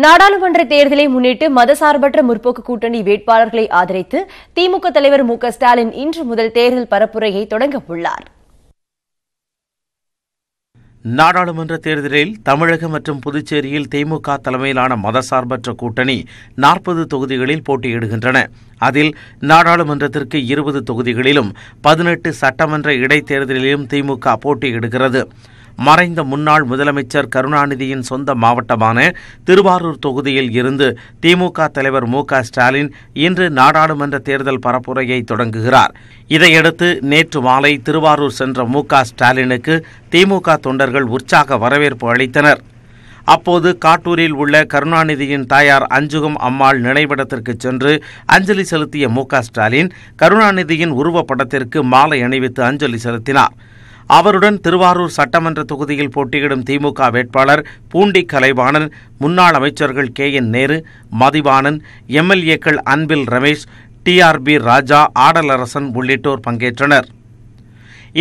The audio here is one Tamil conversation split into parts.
நாடாளுமன்ற தேர்தலை முன்னிட்டு மதசார்பற்ற முற்போக்கு கூட்டணி வேட்பாளர்களை ஆதரித்து திமுக தலைவர் மு.க.ஸ்டாலின் இன்று முதல் தேர்தல் பரப்புரையை தொடங்க உள்ளார். நாடாளுமன்ற தேர்தலில் தமிழகம் மற்றும் புதுச்சேரியில் திமுக தலைமையிலான மதசார்பற்ற கூட்டணி 40 தொகுதிகளில் போட்டியிடுகின்றன. அதில் நாடாளுமன்றத்திற்கு 20 தொகுதிகளிலும் 18 சட்டமன்ற இடைத்தேர்தலிலும் திமுக போட்டியிடுகிறது. மறைந்த முன்னாள் முதலமைச்சர் கருணாநிதியின் சொந்த மாவட்டமான திருவாரூர் தொகுதியில் இருந்து திமுக தலைவர் மு.க.ஸ்டாலின் இன்று நாடாளுமன்ற தேர்தல் பரப்புரையை தொடங்குகிறார். இதையடுத்து நேற்று மாலை திருவாரூர் சென்ற மு.க.ஸ்டாலினுக்கு திமுக தொண்டர்கள் உற்சாக வரவேற்பு அளித்தனர். அப்போது காட்டூரில் உள்ள கருணாநிதியின் தாயார் அஞ்சுகம் அம்மாள் நினைவிடத்திற்கு சென்று அஞ்சலி செலுத்திய மு.க.ஸ்டாலின் கருணாநிதியின் உருவப்படத்திற்கு மாலை அணிவித்து அஞ்சலி செலுத்தினார். அவருடன் திருவாரூர் சட்டமன்ற தொகுதியில் போட்டியிடும் திமுக வேட்பாளர் பூண்டி கலைவாணன், முன்னாள் அமைச்சர்கள் கே.என். நேரு, மதிவாணன், எம்எல்ஏக்கள் அன்பில் ரமேஷ், டி.ஆர்.பி. ராஜா, ஆடலரசன் உள்ளிட்டோர் பங்கேற்றனர்.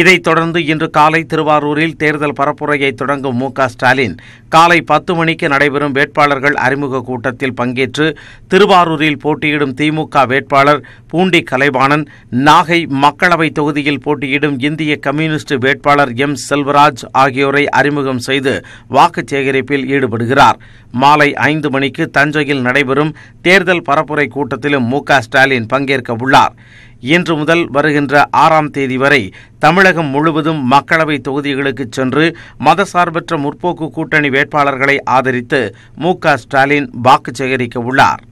இதைத் தொடர்ந்து இன்று காலை திருவாரூரில் தேர்தல் பரப்புரையை தொடங்கும் மு.க.ஸ்டாலின் காலை 10 மணிக்கு நடைபெறும் வேட்பாளர்கள் அறிமுக கூட்டத்தில் பங்கேற்று திருவாரூரில் போட்டியிடும் திமுக வேட்பாளர் பூண்டி கலைவாணன், நாகை மக்களவை தொகுதியில் போட்டியிடும் இந்திய கம்யூனிஸ்ட் வேட்பாளர் எம். செல்வராஜ் ஆகியோரை அறிமுகம் செய்து வாக்குச் சேகரிப்பில் ஈடுபடுகிறார். மாலை 5 மணிக்கு தஞ்சையில் நடைபெறும் தேர்தல் பரப்புரை கூட்டத்திலும் மு.க.ஸ்டாலின் பங்கேற்க உள்ளார். இன்று முதல் வருகின்ற 6ஆம் தேதி வரை தமிழகம் முழுவதும் மக்களவை தொகுதிகளுக்கு சென்று மதசார்பற்ற முற்போக்கு கூட்டணி வேட்பாளர்களை ஆதரித்து மு.க.ஸ்டாலின் வாக்கு சேகரிக்க உள்ளார்.